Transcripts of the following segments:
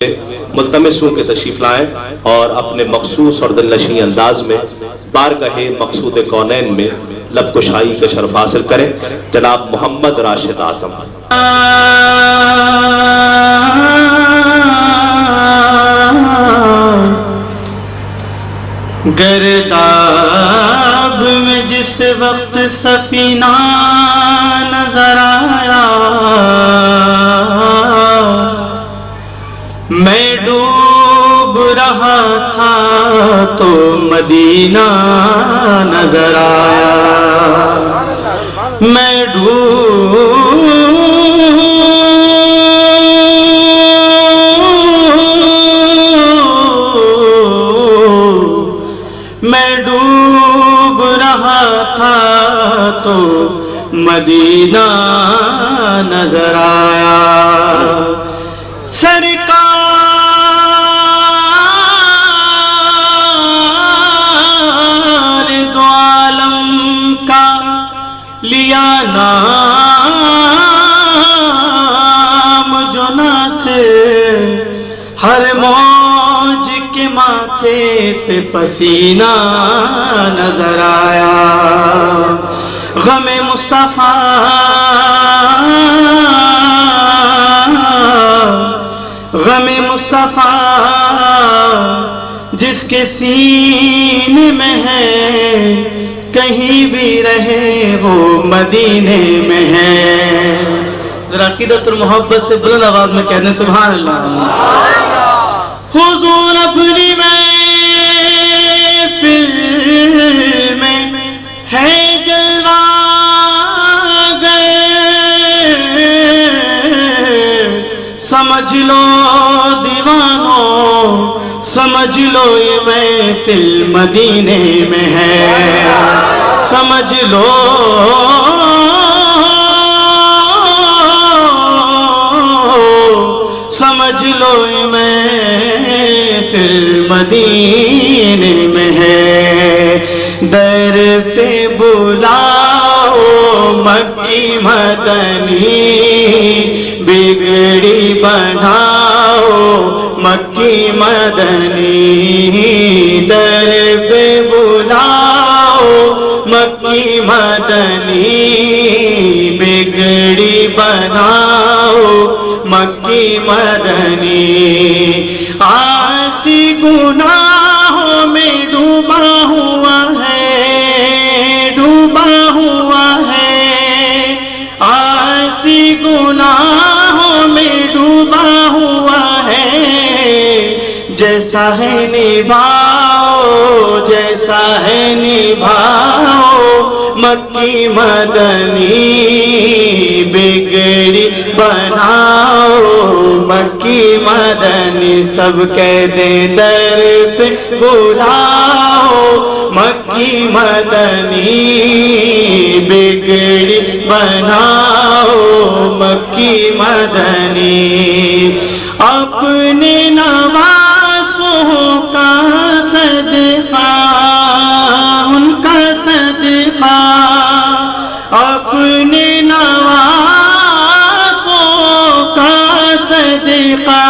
ملتمس ہوں کہ تشریف لائیں اور اپنے مخصوص اور دلنشین انداز میں بارگاہ مقصود کونین میں لب کشائی کا شرف حاصل کریں جناب محمد راشد اعظم۔ گرداب میں جس وقت سفینہ نظر آیا، میں ڈوب رہا تھا تو مدینہ نظر آیا، میں ڈوب رہا تھا تو مدینہ نظر آیا، سرکار دو عالم کا لیا نام جنا سے، ہر موج کے ماتھے پہ پسینہ نظر آیا، غم مصطفیٰ غم مصطفیٰ جس کے سینے میں ہے، کہیں بھی رہے وہ مدینے میں ہے۔ ذرا عقیدت المحبت سے بلند آواز میں کہہ دیں سبحان اللہ۔ حضور اپنی محفل میں ہے جلوہ گئے، سمجھ لو دیوانوں سمجھ لو یہ محفل مدینے میں ہے، سمجھ لو سمجھ لو یہ محفل مدینے میں ہے، در پہ بلاؤ مکی مدنی، بگڑی بناؤ مکی مدنی، در پہ بلاؤ مکی مدنی، بگڑی بناؤ مکی مدنی، آسی گناہوں میں ڈوبا ہوا ہے، ڈوبا ہوا ہے، آسی گناہوں میں ڈوبا ہوا ہے، جیسا ہے نبھاؤ جیسا ہے نبھاؤ مکی مدنی، بگڑی بناؤ مکی مدنی، سب کہہ دیں در پہ بلاؤ مکی مدنی، بگڑی بناؤ مکی مدنی، اپنے نواسوں کا صدقہ ان کا صدقہ، اپنے نواسوں کا صدقہ،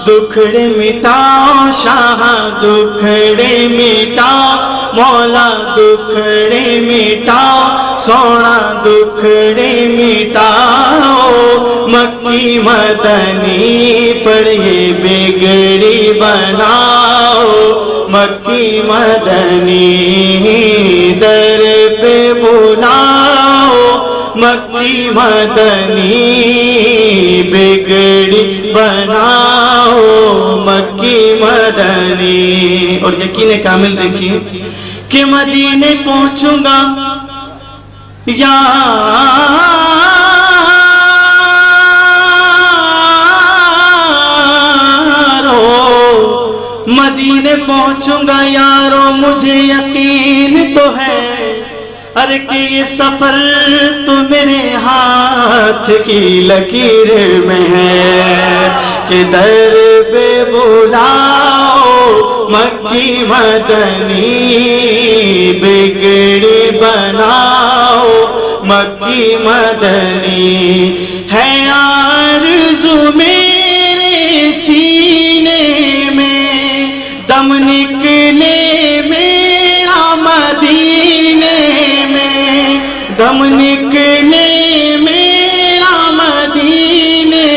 دکھڑے مٹاؤ شاہ دکھڑے مٹاؤ مولا، دکھڑے مٹاؤ سونا دکھڑے مٹاؤ مکی مدنی، پڑھیے بگڑی بناؤ مکی مدنی، در پہ بلاؤ مکی مدنی، بگڑی بناؤ مکی مدنی۔ اور یقین کامل دیکھیے کہ مدینے پہنچوں گا یارو، مدینے پہنچوں گا یارو، مجھے یقین تو ہے ارے کہ یہ سفر تو میرے ہاتھ کی لکیر میں ہے، کہ در پہ بلاؤ مکی مدنی، بگڑی بناؤ مکی مدنی، ہے آرزو میرے دم نکلے میرا مدینے میں، دم نکلے میرا مدینے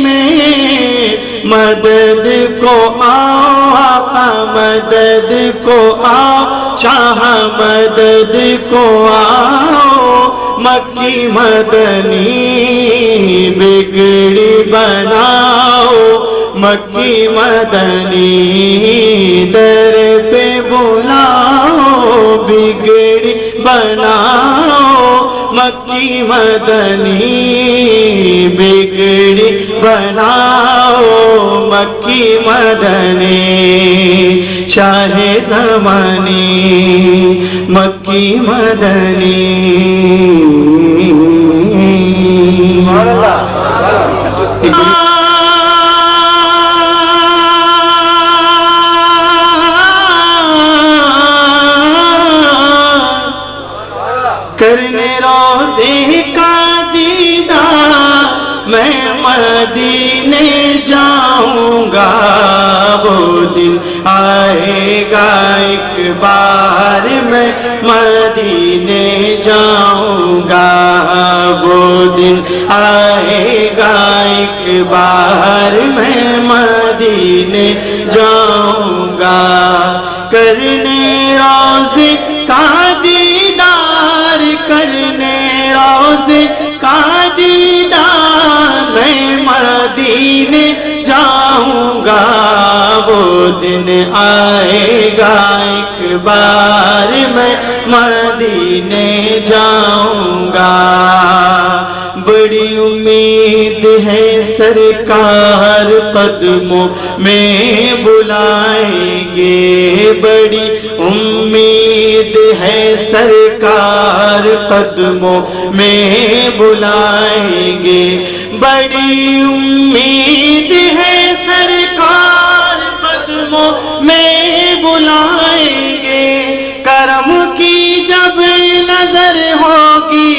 میں، مدد کو آؤ آقا مدد کو آؤ شاہ مدد کو آؤ، مکی مدنی بگڑی بناؤ، مکی مدنی در پہ بلاؤ، بگڑی بناؤ، مکی مدنی بگڑی بناؤ، مکی مدنی شاہ زمانی مکی مدنی۔ کرنے روضے کا دیدار میں مدینے جاؤں گا، وہ دن آئے گا ایک بار میں مدینے جاؤں گا، وہ دن آئے گا ایک بار میں مدینے جاؤں گا، کرنے روضے کا دیدار کرنے روضے کا دیدار میں مدینے جاؤں گا، وہ دن آئے گا ایک بار میں مدینے جاؤں گا، بڑی امید ہے سرکار قدموں میں بلائیں گے، بڑی امید ہے سرکار قدموں میں بلائیں گے، بڑی امید ہے سرکار قدموں میں بلائیں گے، کرم کی جب نظر ہوگی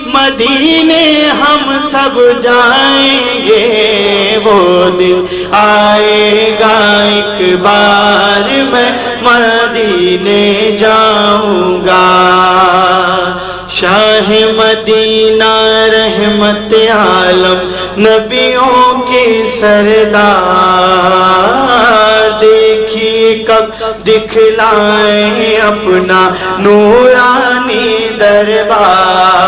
مدینے ہم سب جائیں گے، وہ دن آئے گا ایک بار میں مدینے جاؤں گا، شاہ مدینہ رحمت عالم نبیوں کے سردار، دیکھیے کب دکھلائیں اپنا نورانی دربار،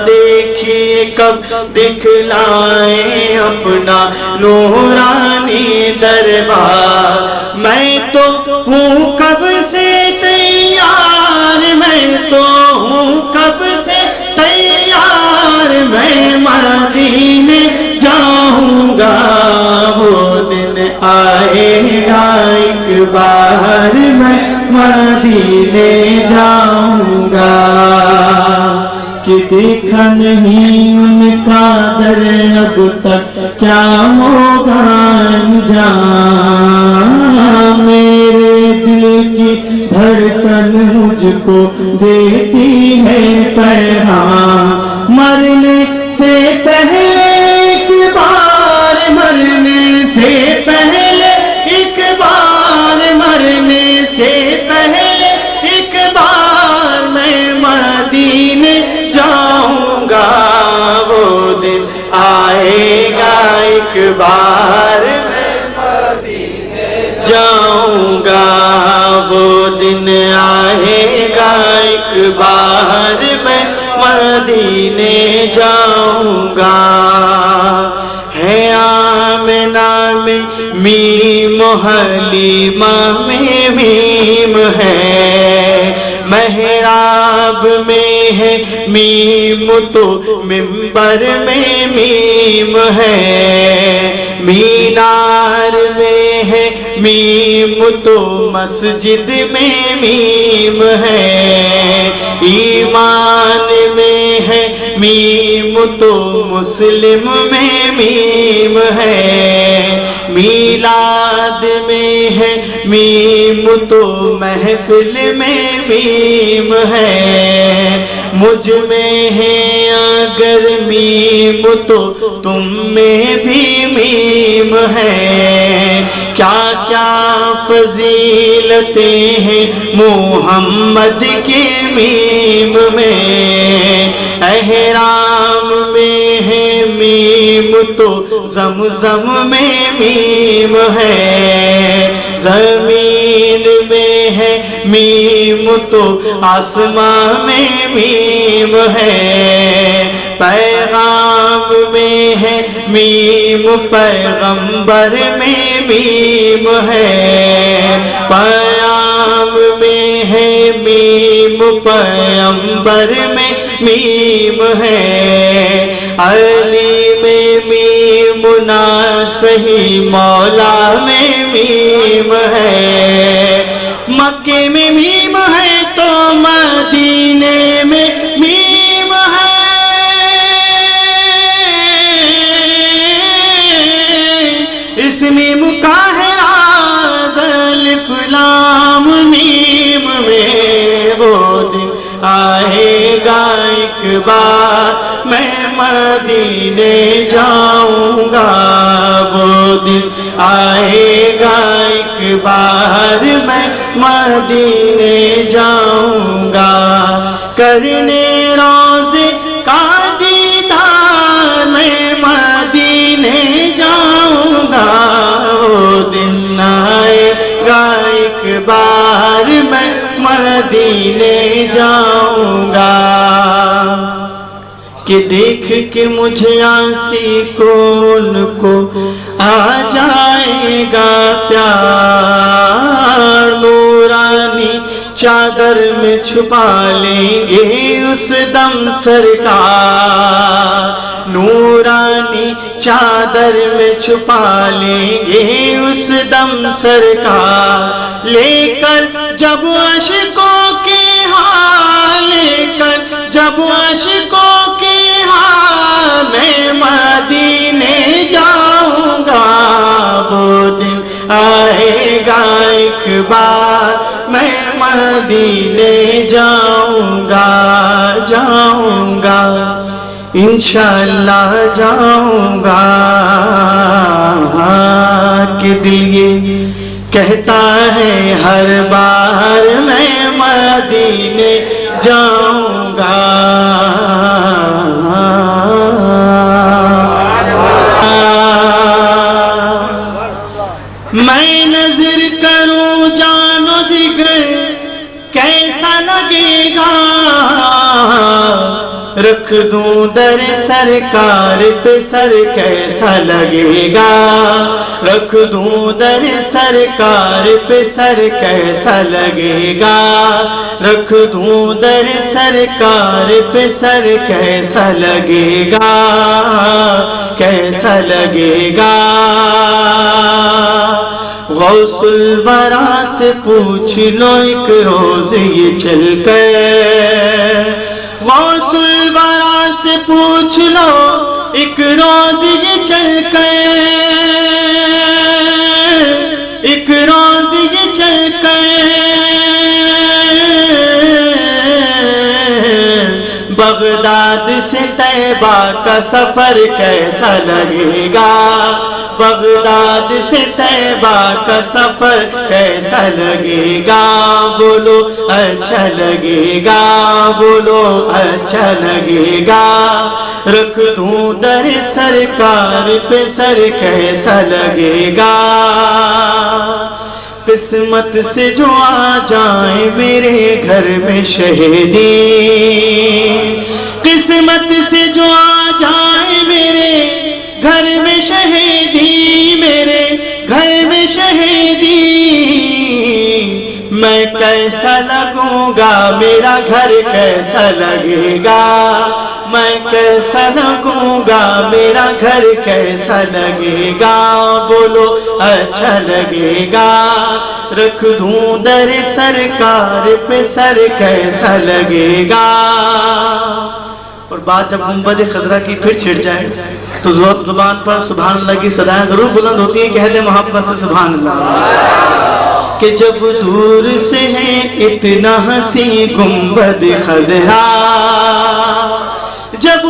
دیکھیے کب دکھلائیں اپنا نورانی دربار، میں تو ہوں کب سے تیار، میں تو ہوں کب سے تیار، میں مدینے جاؤں گا، وہ دن آئے گا ایک بار میں مدینے جاؤں گا، کہ دیکھا نہیں ان کا در اب تک کیا ہوگا انجام، میرے دل کی دھڑکن مجھ کو دیتی ہے پیغام، مرنے سے پہلے ایک بار، مرنے سے پہلے ایک بار، مرنے سے پہلے ایک بار میں مدینے جاؤں گا، وہ دن آئے گا ایک بار میں مدینے جاؤں گا، وہ دن آئے گا ایک بار میں مدینے جاؤں گا، ہے آمنہ میں میم حلیمہ میں میم ہے، محراب میں ہے میم تو منبر میں میم ہے، مینار میں ہے میم تو مسجد میں میم ہے، ایمان میں ہے میم تو مسلم میں میم ہے، میلاد میں ہے میم تو محفل میں میم ہے، مجھ میں ہے اگر میم تو تم میں بھی میم ہے، کیا کیا فضیلتیں ہیں محمد کے میم میں، احرام میں ہے میم تو زمزم میں میم ہے، زمین میں ہے میم تو آسمان میں میم ہے، پیغام میں ہے میم پیغمبر میں میم ہے، پیام میں ہے میم پیغمبر میں میم ہے، علی میں میم ناصحی مولا میں میم ہے، مکے میں میم ہے تو مدینے میں میم ہے، اس میم کا ہے راز الف لام میم میں، وہ دن آئے گا ایک بار میں مدینے جاؤں گا، وہ دن آئے گا ایک بار میں مدینے جاؤں گا، کرنے روزے کا دیدار میں مدینے جاؤں گا، وہ دن آئے گا ایک بار میں مدینے جاؤں گا، کہ دیکھ کے مجھے آسی کون کو آ جائے گا پیار، نورانی چادر میں چھپا لیں گے اس دم سرکار، نورانی چادر میں چھپا لیں گے اس دم سرکار، لے کر جب عشقوں کے ہاں، لے کر جب عشقوں کے ہاں میں مدینے جاؤں گا، وہ دن آئے گا ایک بار میں مدینے جاؤں گا، جاؤں گا انشاءاللہ جاؤں گا، کہ دل یہ کہتا ہے ہر بار میں مدینے جاؤں گا، میں نظر کروں جان و جگر کیسا لگے گا، رکھ دوں در سرکار پہ سر کیسا لگے گا، رکھ دوں در سرکار پہ سر کیسا لگے گا، رکھ دوں در سرکار پہ سر کیسا لگے گا، کیسا لگے گا، غوث الورا سے پوچھ لو ایک روز یہ چل کر، غوث الورا سے پوچھ لو ایک روز یہ چل کر، ایک روز یہ چل کر، بغداد سے طیبہ کا سفر کیسا لگے گا، بغداد سے طیبہ کا سفر کیسا لگے گا، بولو اچھا لگے گا، بولو اچھا لگے گا، رکھ دوں در سرکار پہ سر کیسا لگے گا، قسمت سے جو آ جائیں میرے گھر میں شہیدی، قسمت سے جو آ جائیں میرے گھر میں شہیدی، میرے گھر میں شہیدی، میں کیسا لگوں گا، میرا گھر کیسا لگے گا، میں کیسا لگوں گا، میرا گھر کیسا لگے گا، بولو اچھا لگے گا، رکھ دوں در سرکار پہ سر کیسا لگے گا، اور بات جب گنبد خضرا کی پھر چھڑ جائے تو زبان پر سبحان اللہ کی صدایں ضرور بلند ہوتی ہیں، کہہ دے محبت سے سبحان اللہ، کہ جب دور سے ہے اتنا حسین گنبد خضرا، جب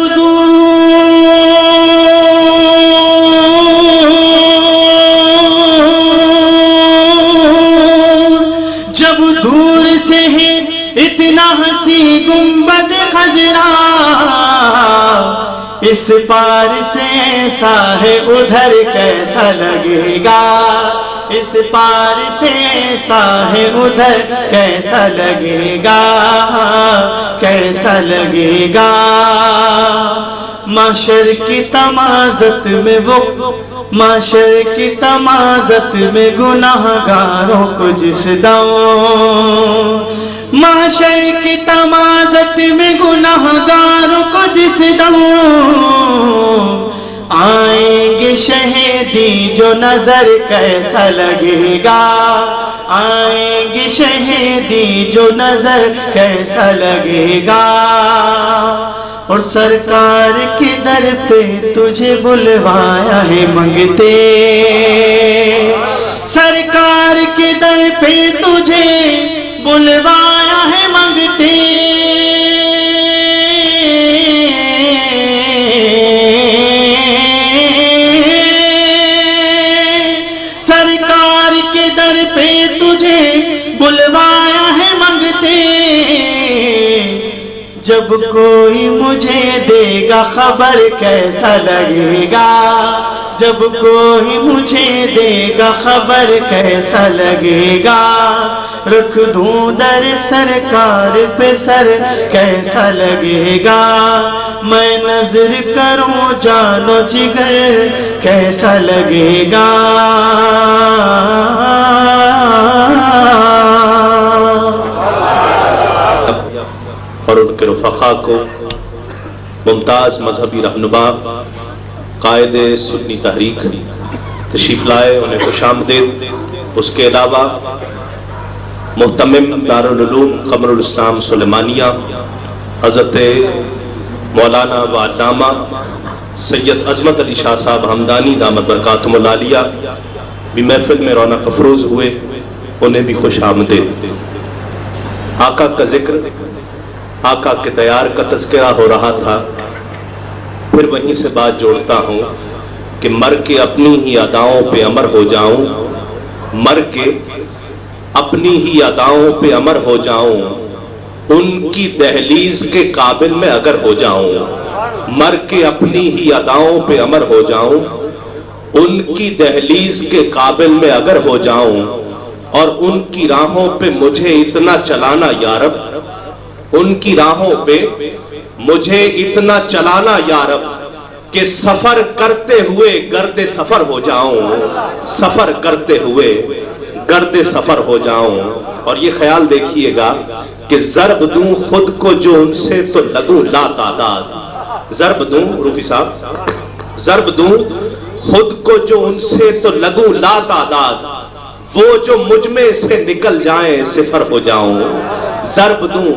ہنسی گنبد خضرا، اس پار سے ایسا ہے ادھر کیسا لگے گا، اس پار سے ایسا ہے ادھر کیسا لگے گا، کیسا لگے گا۔ معاشر کی تمازت میں وہ، معاشر کی تمازت میں گناہ گاروں کو جس دم، معاشر کی تمازت میں گناہ گاروں کو جس دم آئیں گے شہیدی جو نظر کیسا لگے گا، آئیں گے شہیدی جو نظر کیسا لگے گا۔ اور سرکار کے در پہ تجھے بلوایا ہے منگتے، سرکار کے در پہ تجھے بلوایا ہے منگتے، سرکار کے در پہ تجھے بلوایا ہے منگتے، جب کوئی مجھے دے گا خبر کیسا لگے گا، جب کوئی مجھے دے گا خبر کیسا لگے گا، رکھ دوں در سرکار پہ سر کیسا لگے گا، میں نظر کروں جان و جگر کیسا لگے گا۔ اور ان کے رفقا کو ممتاز مذہبی رہنما قائد سنی تحریک تشریف لائے، انہیں خوش آمدید۔ اس کے علاوہ محتمم دارالعلوم قمر الاسلام سلیمانیہ حضرت مولانا و علامہ سید عظمت علی شاہ صاحب ہمدانی دامت برکاتہم العالیہ بھی محفل میں رونق افروز ہوئے، انہیں بھی خوش آمدید۔ آقا کا ذکر، آقا کے دیار کا تذکرہ ہو رہا تھا، پھر وہیں سے بات جوڑتا ہوں کہ مر کے اپنی ہی اداؤں پہ امر ہو جاؤں، مر کے اپنی ہی اداؤں پہ امر ہو جاؤں، ان کی دہلیز کے قابل میں اگر ہو جاؤں، مر کے اپنی ہی اداؤں پہ امر ہو جاؤں، ان کی دہلیز کے قابل میں اگر ہو جاؤں، اور ان کی راہوں پہ مجھے اتنا چلانا یا رب، ان کی راہوں پہ مجھے اتنا چلانا یا رب کہ سفر کرتے ہوئے گرد سفر ہو جاؤں، سفر کرتے ہوئے گرد سفر ہو جاؤں۔ اور یہ خیال دیکھیے گا کہ ضرب دوں خود کو جو ان سے تو لگوں لا تعداد، ضرب دوں روفی صاحب، ضرب دوں خود کو جو ان سے تو لگوں لا تعداد، وہ جو مجھ میں سے نکل جائیں صفر ہو جاؤں، ضرب دوں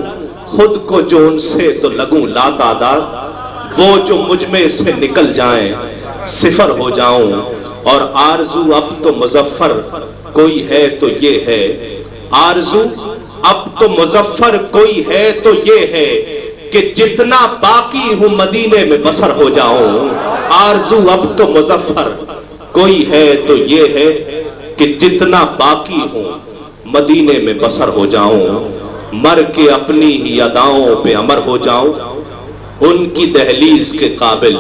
خود کو جو ان سے تو لگوں لا تعداد، وہ جو مجھ میں سے نکل جائیں صفر ہو جاؤں۔ اور آرزو اب تو مظفر کوئی ہے تو یہ ہے، آرزو اب تو مظفر کوئی ہے تو یہ ہے کہ جتنا باقی ہوں مدینے میں بسر ہو جاؤں، آرزو اب تو مظفر کوئی ہے تو یہ ہے کہ جتنا باقی ہوں مدینے میں بسر ہو جاؤں، مر کے اپنی ہی اداؤں پہ امر ہو جاؤں، ان کی دہلیز کے قابل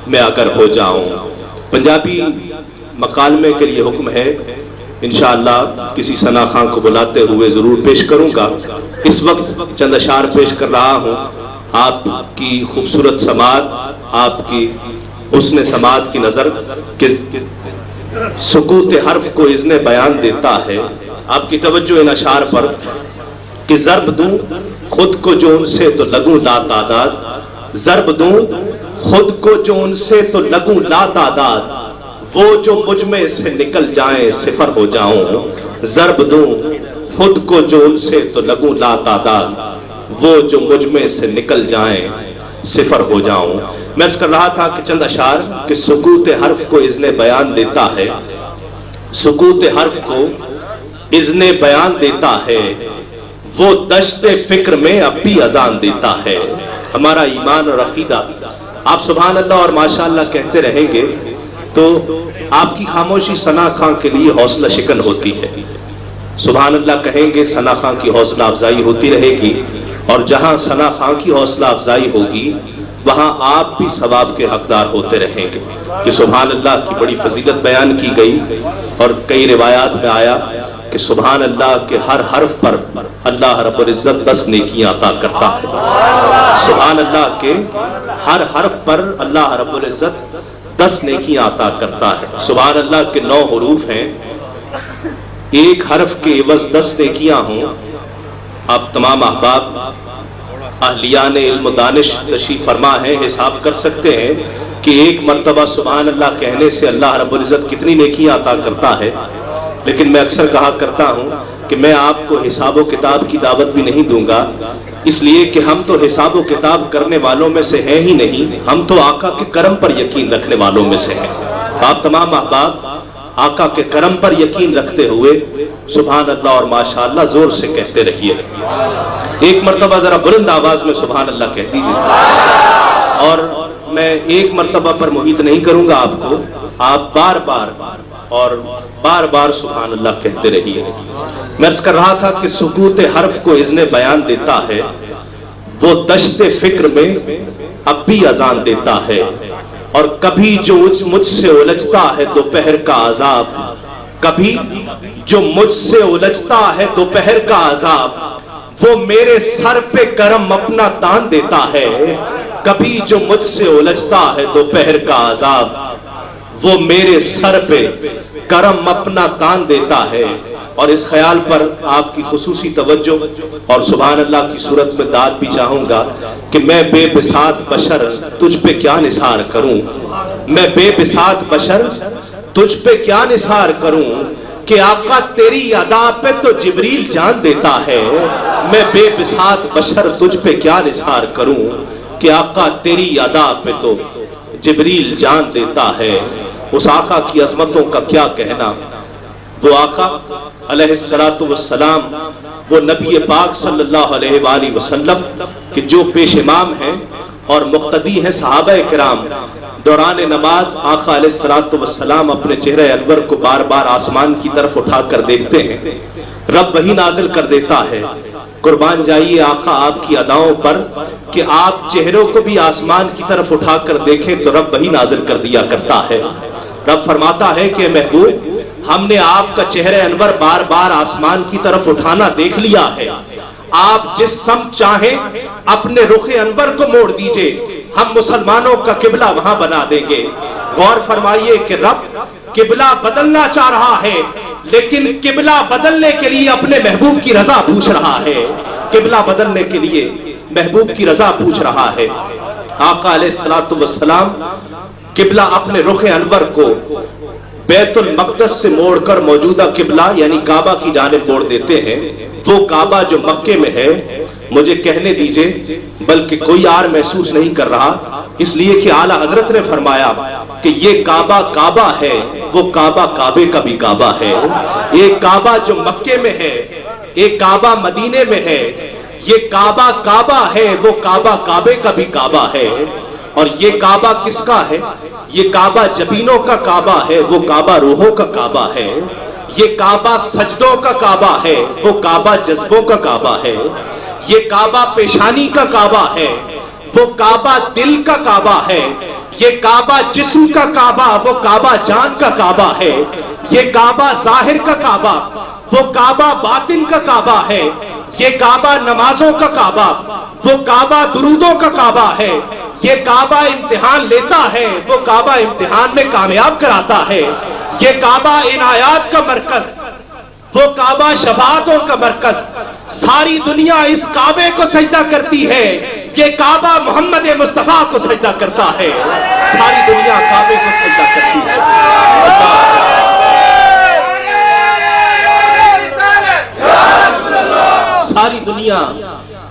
میں اگر ہو جاؤں۔ پنجابی مکالمے کے لیے حکم ہے، انشاءاللہ کسی ثنا خان کو بلاتے ہوئے ضرور پیش کروں گا۔ اس وقت چند اشعار پیش کر رہا ہوں، آپ کی خوبصورت سماعت، آپ کی حسن سماعت کی نظر کہ سکوت حرف کو اذن بیان دیتا ہے۔ آپ کی توجہ ان اشعار پر کہ ضرب دوں خود کو جو ان سے تو لگوں لا تعداد، ضرب دوں خود کو جو ان سے تو لگوں لا تعداد، وہ جو مجھ میں سے نکل جائیں صفر ہو جاؤں، ضرب دوں خود کو جو ان سے تو لگوں لا تعداد، وہ جو مجھ میں سے نکل جائیں صفر ہو جاؤں۔ میں عرض کر رہا تھا کہ چند اشعار کہ سکوت حرف کو اذن بیان دیتا ہے، سکوت حرف کو اذن بیان دیتا ہے، وہ دشت فکر میں اب بھی اذان دیتا ہے۔ ہمارا ایمان اور عقیدہ، آپ سبحان اللہ اور ماشاءاللہ کہتے رہیں گے تو آپ کی خاموشی ثنا خان کے لیے حوصلہ شکن ہوتی ہے۔ سبحان اللہ کہیں گے، ثنا خان کی حوصلہ افزائی ہوتی رہے گی، اور جہاں ثنا خاں کی حوصلہ افزائی ہوگی وہاں آپ بھی ثواب کے حقدار ہوتے رہیں گے کہ سبحان اللہ کی بڑی فضیلت بیان کی گئی، اور کئی روایات میں آیا کہ سبحان اللہ کے ہر حرف پر اللہ رب العزت 10 نیکیاں عطا کرتا ہے۔ سبحان اللہ کے ہر حرف پر اللہ رب العزت 10 نیکیاں عطا کرتا ہے۔ سبحان اللہ کے 9 حروف ہیں، ایک حرف کے عوض 10 نیکیاں ہوں۔ آپ تمام احباب اہلیان علم و دانش تشریف فرما ہے، حساب کر سکتے ہیں کہ ایک مرتبہ سبحان اللہ کہنے سے اللہ رب العزت کتنی نیکیاں عطا کرتا ہے۔ لیکن میں اکثر کہا کرتا ہوں کہ میں آپ کو حساب و کتاب کی دعوت بھی نہیں دوں گا، اس لیے کہ ہم تو حساب و کتاب کرنے والوں میں سے ہیں ہی نہیں، ہم تو آقا کے کرم پر یقین رکھنے والوں میں سے ہیں۔ آپ تمام احباب آقا کے کرم پر یقین رکھتے ہوئے سبحان اللہ اور ماشاءاللہ زور سے کہتے رہیے۔ ایک مرتبہ ذرا بلند آواز میں سبحان اللہ کہہ دیجیے، اور میں ایک مرتبہ پر محیط نہیں کروں گا آپ کو، آپ بار بار سبحان اللہ کہتے رہیے۔ میں عرض کر رہا تھا کہ سکوت حرف کو اذن بیان دیتا ہے، وہ دشت فکر میں اب بھی اذان دیتا ہے، اور کبھی جو مجھ سے الجھتا ہے دوپہر کا عذاب، کبھی جو مجھ سے الجھتا ہے دوپہر کا عذاب، وہ میرے سر پہ کرم اپنا تان دیتا ہے۔ کبھی جو مجھ سے الجھتا ہے دوپہر کا عذاب، وہ میرے سر پہ کرم اپنا تان دیتا ہے۔ اور اس خیال پر آپ کی خصوصی توجہ اور سبحان اللہ کی صورت میں داد بھی چاہوں گا کہ میں بے بساط بشر تجھ پہ کیا نثار کروں، میں بے بساط بشر تجھ پہ کیا نثار کروں، کہ آقا تیری ادا پہ تو جبریل جان دیتا ہے۔ میں بے بساط بشر تجھ پہ کیا نثار کروں، کہ آقا تیری ادا پہ تو جبریل جان دیتا ہے۔ اس آقا کی عظمتوں کا کیا کہنا، وہ آقا علیہ السلام، وہ نبی پاک صلی اللہ علیہ وآلہ وسلم کہ جو پیش امام ہیں اور مقتدی ہیں صحابہ کرام، دوران نماز آقا علیہ السلام اپنے چہرہ انور کو بار بار آسمان کی طرف اٹھا کر دیکھتے ہیں، رب وہی نازل کر دیتا ہے۔ قربان جائیے آقا آپ کی اداؤں پر کہ آپ چہروں کو بھی آسمان کی طرف اٹھا کر دیکھیں تو رب وہی نازل کر دیا کرتا ہے۔ رب فرماتا ہے کہ محبوب ہم نے آپ کا چہرہ انور بار بار آسمان کی طرف اٹھانا دیکھ لیا ہے، آپ جس سمت چاہیں اپنے رخ انور کو موڑ دیجئے، ہم مسلمانوں کا قبلہ وہاں بنا دیں گے۔ غور فرمائیے کہ رب قبلہ بدلنا چاہ رہا ہے، لیکن قبلہ بدلنے کے لیے اپنے محبوب کی رضا پوچھ رہا ہے، قبلہ بدلنے کے لیے محبوب کی رضا پوچھ رہا ہے۔ آقا علیہ السلام قبلہ اپنے رخ انور کو بیت المقدس سے موڑ کر موجودہ قبلہ یعنی کعبہ کی جانب موڑ دیتے ہیں۔ وہ کعبہ جو مکے میں ہے، مجھے کہنے دیجئے بلکہ کوئی اور محسوس نہیں کر رہا، اس لیے کہ اعلیٰ حضرت نے فرمایا کہ یہ کعبہ کعبہ ہے، وہ کعبہ کعبے کا بھی کعبہ ہے۔ ایک کعبہ جو مکے میں ہے، ایک کعبہ مدینے میں ہے، یہ کعبہ کعبہ ہے، وہ کعبہ کعبے کا بھی کعبہ ہے۔ اور یہ کعبہ کس کا ہے؟ یہ کعبہ جبینوں کا کعبہ ہے، وہ کعبہ روحوں کا کعبہ ہے۔ یہ کعبہ سجدوں کا کعبہ ہے، وہ کعبہ جذبوں کا کعبہ ہے۔ یہ کعبہ پیشانی کا کعبہ ہے، وہ کعبہ دل کا کعبہ ہے۔ یہ کعبہ جسم کا کعبہ، وہ کعبہ جان کا کعبہ ہے۔ یہ کعبہ ظاہر کا کعبہ، وہ کعبہ باطن کا کعبہ ہے۔ یہ کعبہ نمازوں کا کعبہ، وہ کعبہ درودوں کا کعبہ ہے۔ یہ کعبہ امتحان لیتا ہے، وہ کعبہ امتحان میں کامیاب کراتا ہے۔ یہ کعبہ عنایات کا مرکز، وہ کعبہ شفاعتوں کا مرکز۔ ساری دنیا اس کعبے کو سجدہ کرتی ہے، یہ کعبہ محمد مصطفیٰ کو سجدہ کرتا ہے۔ ساری دنیا کعبے کو سجدہ کرتی ہے۔ ساری دنیا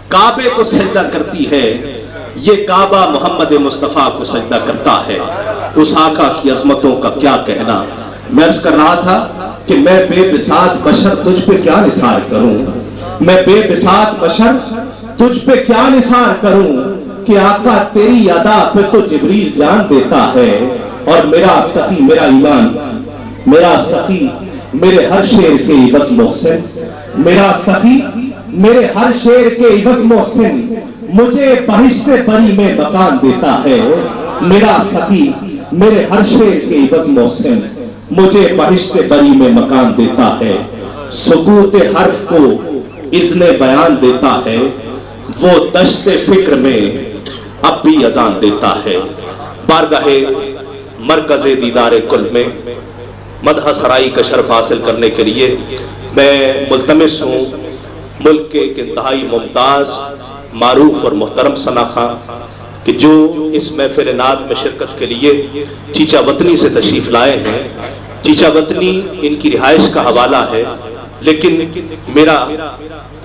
کعبے کو سجدہ کرتی ہے، یہ کعبہ محمد مصطفیٰ کو سجدہ کرتا ہے۔ اس آقا کی عظمتوں کا کیا کہنا۔ میں عرض کر رہا تھا کہ میں بے بساط بشر تجھ پہ کیا نثار کروں، میں بے بساط بشر تجھ پہ کیا نثار کروں، کہ آقا تیری ادا پہ تو جبریل جان دیتا ہے۔ اور میرا سخی میرا ایمان، میرا سخی میرے ہر شعر کے عوض محسن، میرا سخی میرے ہر شعر کے عوض محسن مجھے بہشت بری میں مکان دیتا ہے. میرا سخی میرے ہر شعر کے عوض محسن مجھے بہشت بری میں مکان دیتا ہے. سکوت حرف کو اذن بیان دیتا ہے. وہ دشت فکر میں اب بھی اذان دیتا ہے. بارگاہ مرکز دیدار کل میں مدح سرائی کا شرف حاصل کرنے کے لیے میں ملتمس ہوں ملک کے ایک انتہائی ممتاز معروف اور محترم ثنا خان کہ جو اس محفل نعت میں شرکت کے لیے چیچا وطنی سے تشریف لائے ہیں. چیچا وطنی ان کی رہائش کا حوالہ ہے، لیکن میرا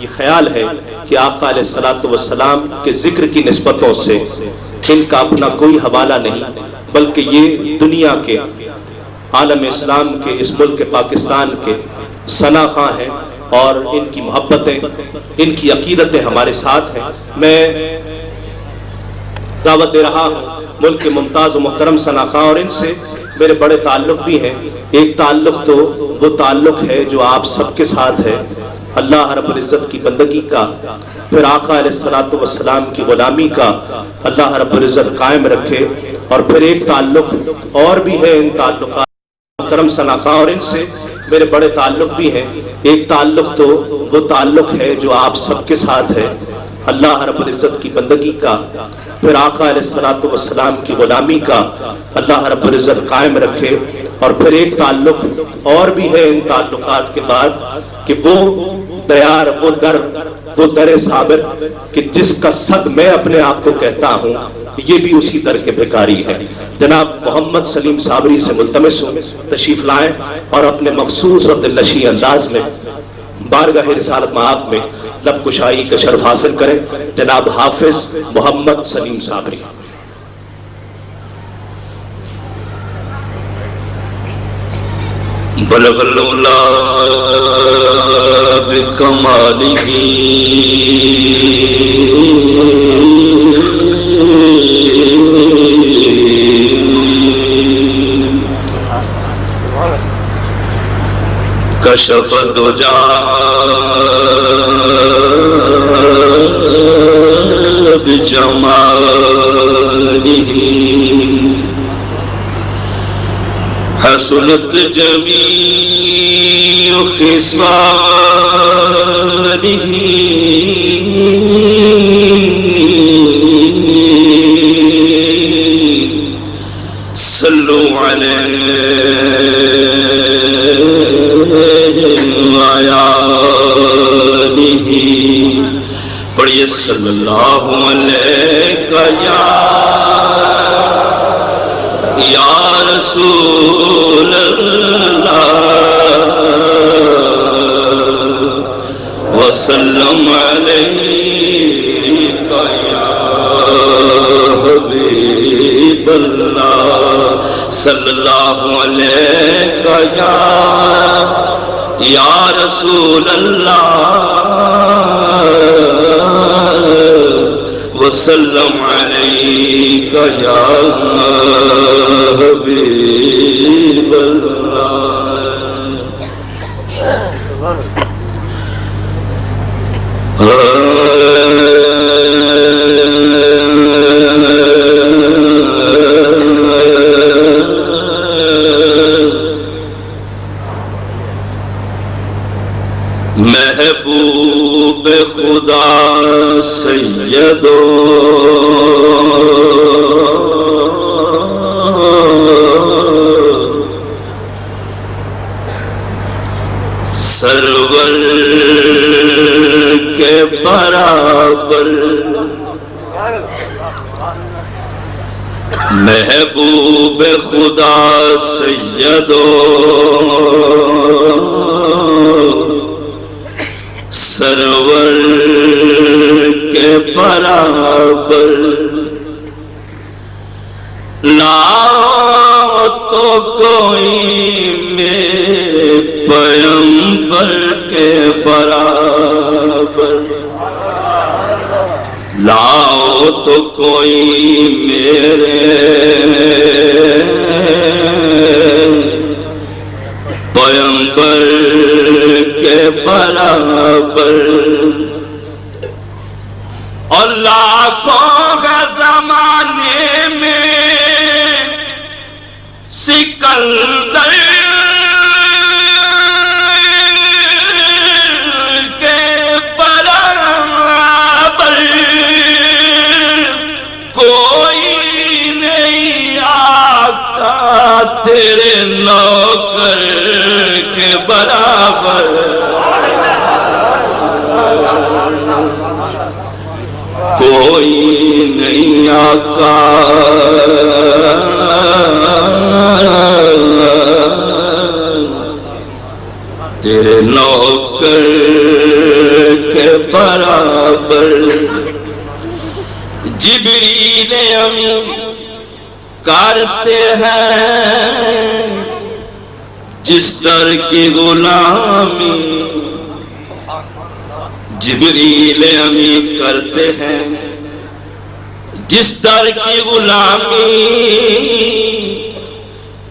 یہ خیال ہے کہ آقا علیہ الصلوۃ والسلام کے ذکر کی نسبتوں سے ان کا اپنا کوئی حوالہ نہیں، بلکہ یہ دنیا کے عالم اسلام کے اس ملک پاکستان کے ثنا خان ہیں اور ان کی محبتیں ان کی عقیدتیں ہمارے ساتھ ہیں. میں دعوت دے رہا ہوں ملک کے ممتاز و محترم ثنا خان، اور ان سے میرے بڑے تعلق بھی ہیں. ایک تعلق تو وہ تعلق ہے جو آپ سب کے ساتھ ہے، اللہ رب العزت کی بندگی کا، پھر آقا علیہ الصلوۃ والسلام کی غلامی کا اللہ رب العزت قائم رکھے. اور پھر ایک تعلق اور بھی ہے ان تعلقات محترم ثنا خان، اور ان سے میرے بڑے تعلق بھی ہیں. ایک تعلق تو وہ تعلق ہے جو آپ سب کے ساتھ ہے، اللہ رب العزت کی بندگی کا، پھر آقا علیہ الصلوۃ والسلام کی غلامی کا اللہ رب العزت قائم رکھے. اور پھر ایک تعلق اور بھی ہے ان تعلقات کے بعد کہ وہ دیار، وہ در صابر کہ جس کا صد میں اپنے آپ کو کہتا ہوں، یہ بھی اسی در کے بھکاری ہے. جناب محمد سلیم صابری سے ملتمس ہوں تشریف لائیں اور اپنے مخصوص اور دلنشین انداز میں بارگاہ رسالت مآب میں لب کشائی کا شرف حاصل کریں. جناب حافظ محمد سلیم صابری. بلغ العلا بکمالہ کشف الدجی بجمالہ حسنت جمیع خصالہ صلو علیہ وآلہ. پڑھیے صلی اللہ علیہ یا رسول اللہ وسلم علیک یا حبیب اللہ صلی اللہ علیک یا رسول اللہ وسلم علیک یا حبیب اللہ. محبوب خدا سیدو سرور کے برابر محبوب خدا سیدو سرور کے برابر لا تو کوئی میرے پیغمبر کے برابر، لاؤ تو کوئی میرے پیغمبر کے برابر، اور لاکھوں کا زمانے میں سکندر کے برابر کوئی نہیں آقا تیرے نوکر کے برابر، کوئی نہیں آقا تیرے نوکر کے برابر۔ جبریل امین کرتے ہیں جس در کی غلامی، جبریل امین کرتے ہیں جس در کی غلامی،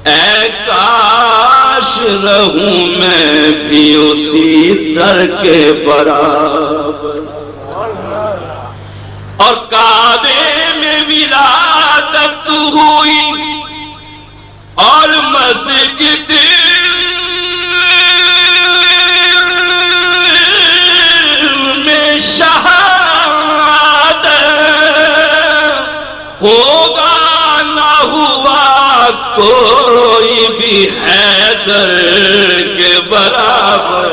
اے کاش رہوں میں بھی اسی در کے برابر، اور کعبے میں ولادت ہوئی اور مسجد میں شہادت، ہوگا نہ ہوا کوئی بھی حیدر کے برابر،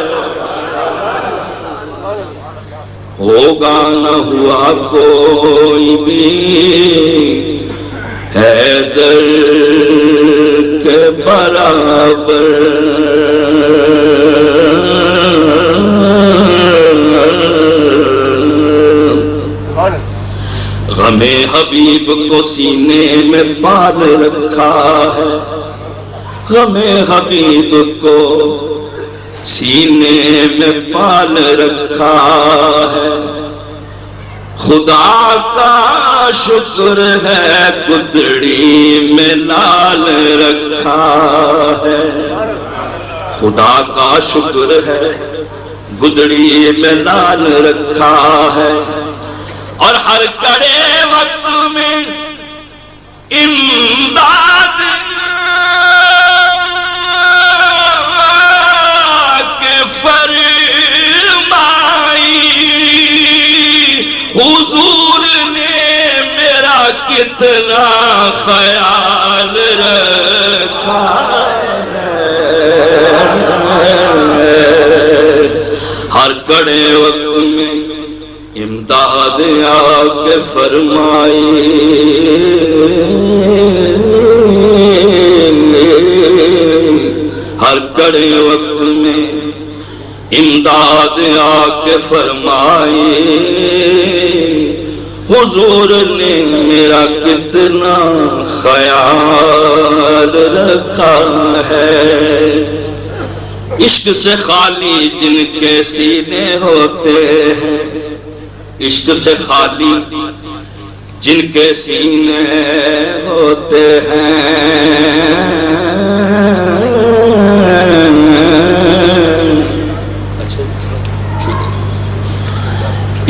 ہوگا نہ ہوا کوئی بھی حیدر کے برابر۔ غم حبیب کو سینے میں پال رکھا ہے، غم حبیب کو سینے میں پال رکھا ہے، خدا کا شکر ہے گدڑی میں لال رکھا ہے، خدا کا شکر ہے گدڑی میں لال رکھا ہے، اور ہر کڑے وقت میں امداد کے فرمائی، حضور نے میرا کتنا خیال رکھا ہے، ہر کڑے وقت میں امداد آ کے فرمائی، ہر کڑے وقت میں امداد آ کے فرمائی، حضور نے میرا کتنا خیال رکھا ہے۔ عشق سے خالی جن کے سینے ہوتے ہیں، عشق سے خالی جن کے سینے ہوتے ہیں،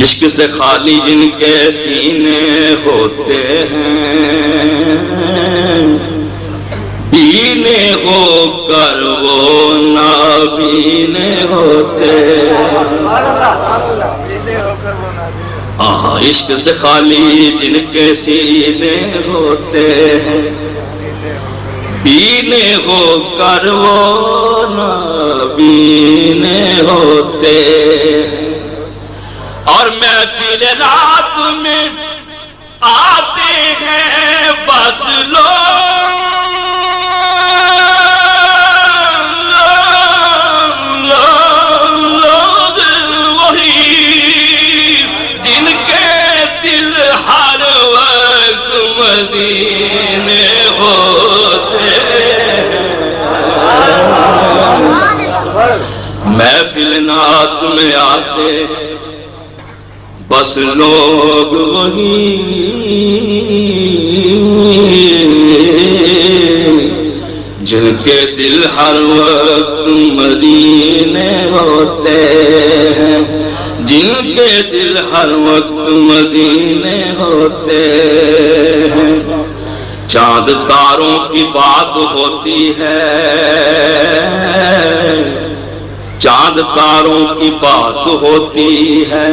عشق سے خالی جن کے سینے ہوتے ہیں، بینے ہو کر وہ نابینے ہوتے ہیں۔ عشق سے خالی جن کے سینے ہوتے ہیں، بینے ہو کر وہ نابینے ہوتے ہیں، اور محفل رات میں آتے ہیں بس لوگ وہی جن کے دل ہر وقت مدینے ہوتے ہیں، محفل نعت میں آتے بس لوگ وہی جن کے دل ہر وقت مدینے ہوتے ہیں، جن کے دل ہر وقت مدینے ہوتے ہیں، چاند تاروں کی بات ہوتی ہے، چاند تاروں کی بات ہوتی ہے،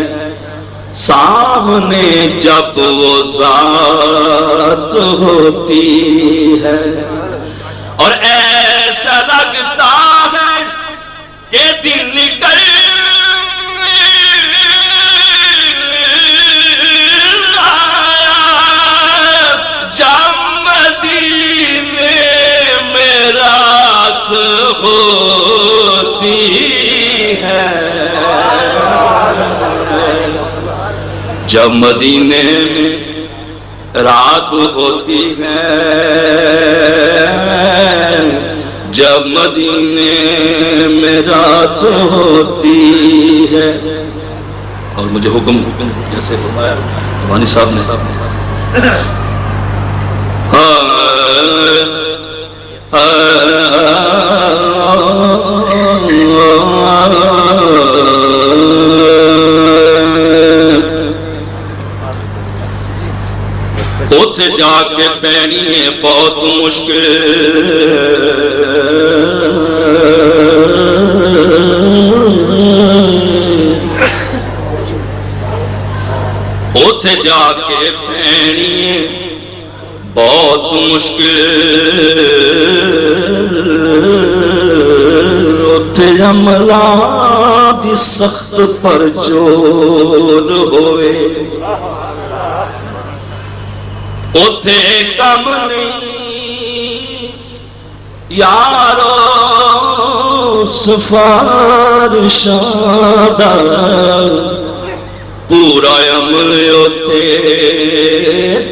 سامنے جب وہ ذات ہوتی ہے، اور ایسا لگتا ہے کہ دن نکل آیا جب مدینے میں رات ہوتی ہے، جب مدینے میں رات ہوتی ہے، جب مدینے میں رات ہوتی ہے۔ اور مجھے حکم جیسے فرمایا روحانی صاحب نے، اوتھے جا کے پینی ہے بہت مشکل، اوتھے جا کے پینی ہے بہت مشکل، اوتھے عملہ دی سخت پر جول ہوئے، اوتھے کم نہیں یارو سفارشاں دا، پورا عمل اوتھے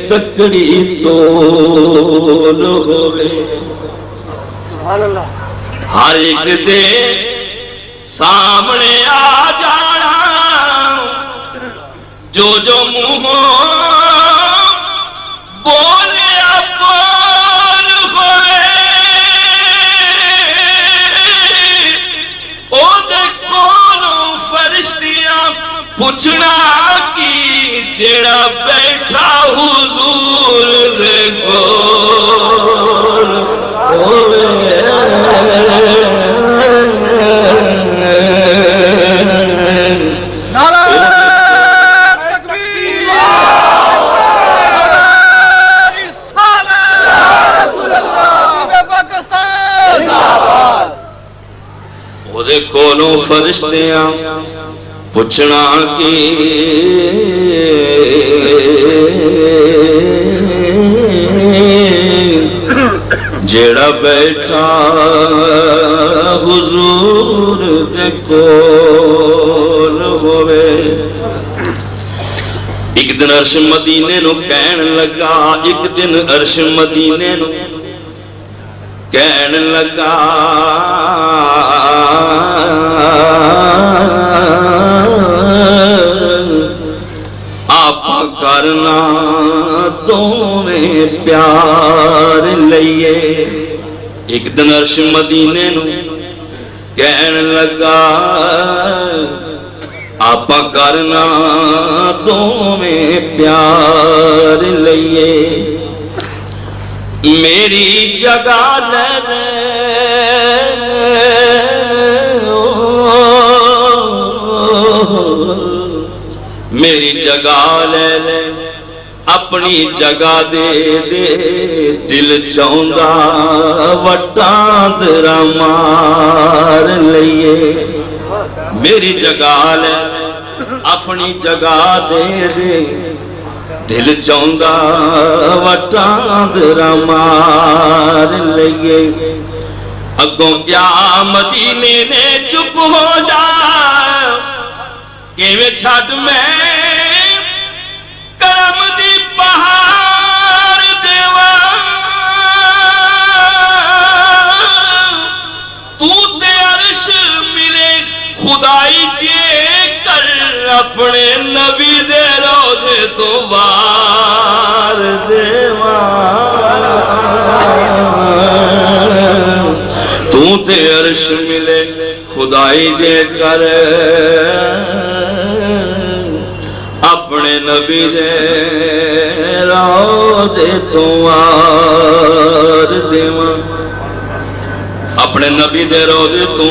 تکڑی تول ہوئے، ہر ایک دے سامنے آ جانا، جو جو منہ بولے اپن ہوئے، او دے کولوں فرشتیاں پوچھنا کی جڑا بیٹھا حضور دے کول ہوئے، کولوں فرشتیاں پوچھنا کی جیڑا بیٹھا حضور دے کول ہوئے۔ ایک دن عرش مدینے نو کہن لگا، ایک دن عرش مدینے نو کہن لگا، آپ کرنا دوویں پیار لئیے۔ ایک دن عرش مدینے نو کہن لگا، آپ کرنا دوویں پیار لئیے، میری جگہ لے لے میری جگہ لے لے، اپنی جگہ دے دے، دل چاہندا وٹاں درا مار لئیے، میری جگہ لے لے، اپنی جگہ دے دے، دل چاہندا وٹاں درا مار لئیے۔ اگوں کیا مدینے نے چپ ہو جا، کیویں چھڈ میں کرم دی بہار دیواں، تو تے عرش ملے خدائی جے کر، اپنے نبی دے روضے تو وار دیواں۔ تے عرش ملے خدائی جے کر اپنے نبی دے روزے تو وار دیواں اپنے نبی دے روزے تو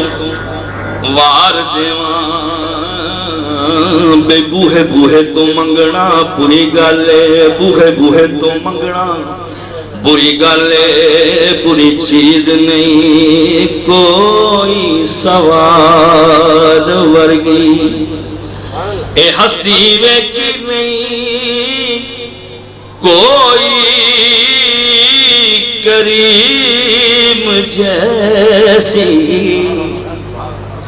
وار دیواں بے بوہے بوہے تو منگنا بری گالے بوہے بوہے تو منگنا بری گالے بری چیز نہیں کوئی سوال ورگی اے ہستی ویکھی نہیں کوئی کریم جیسی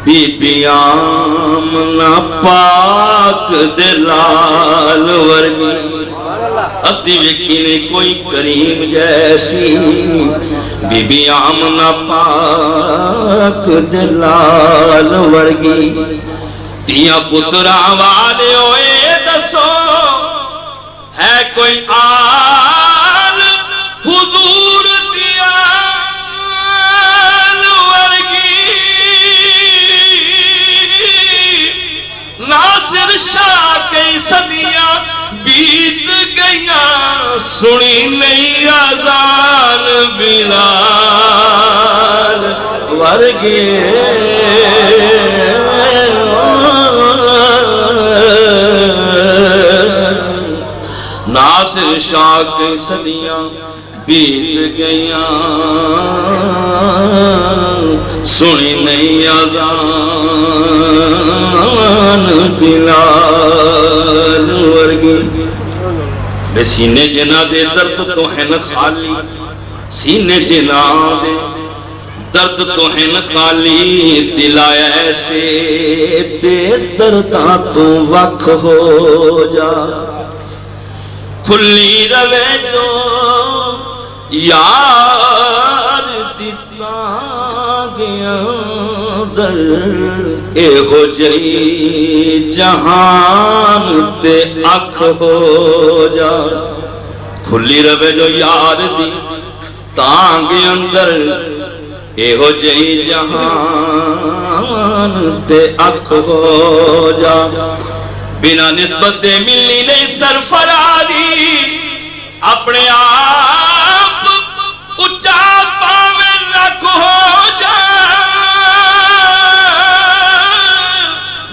بی بی آمنہ پاک دلال ورگی ہستی ویکھی نہیں کوئی کریم جیسی بی بی آمنہ پاک دلال ورگی تیاں پترا والے ہوئے دسو ہے کوئی آل حضور دیال ورگی ناصر شاہ کئی صدیاں بیت گئیاں سنی نہیں اذان بلال ورگی ناصر شاہ کی صدیاں بیت گئیاں سنی نہیں اذان بلال ورگی بے سینے جنا دے درد تو ہیں خالی سینے جنا دے درد تو ہیں خالی دل آیا ایسے بے درداں تو وقت ہو جا کھلی روے جو یار دیتا گیا در اے ہو جئی جہان تے اکھ ہو جا کھلی روے جو یار دی تانگ اندر اے ہو جئی جہان تے اکھ ہو جا بنا نسبت دے ملنی نہیں سرفرازی اپنے آپ اچھا پاوے لکھ ہو جا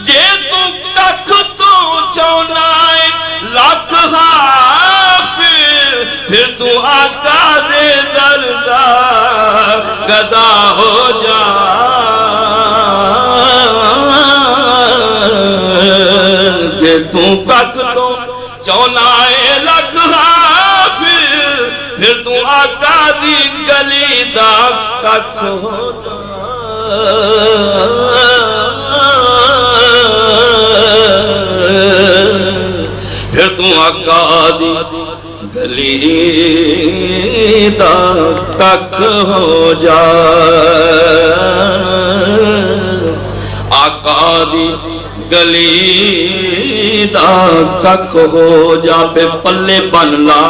جے تو ککھ تو چونائے لکھ حافظ پھر تو آقا دے دردہ گدا ہو جا تو کک تو چونائے لکھ پھر تو آقا دی گلی دا کک ہو جا پھر تو آقا دی گلی دا کک ہو جا آقا دی گلی دا کک ہو جا پہ پلے بن لا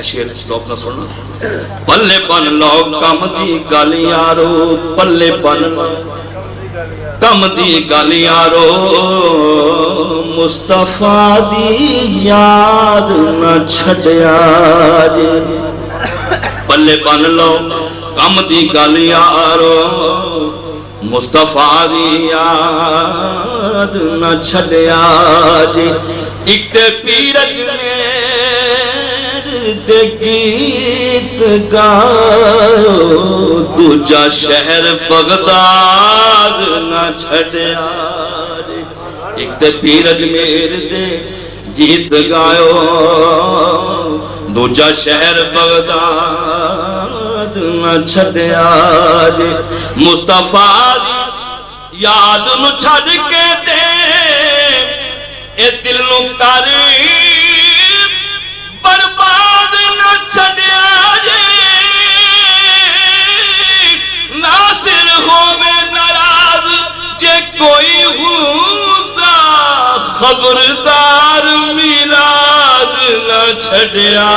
شیر ذوق نہ سننا پلے بن لو کم دی گالیاں رو پلے بن لو کم دی گالیاں رو مصطفیٰ دی یاد نہ چھڑیا جے پلے بن لو کم دی گالیاں رو مصطفیٰ دی یاد نہ چھڑیا جے ایک تے پیرج دے گیت گاؤ دوجا شہر بغداد نہ چھڑیا جے ایک تے پیرج دے گیت گاؤ دوجا شہر بغداد نہ چھڑیا جے مصطفیٰ دی یاد نو چھڑ کے دے اے دل نو کر برباد نہ چھڑیا جے ناصر ہووے ناراض جے کوئی ہوتا خبردار میلاد نہ چھڑیا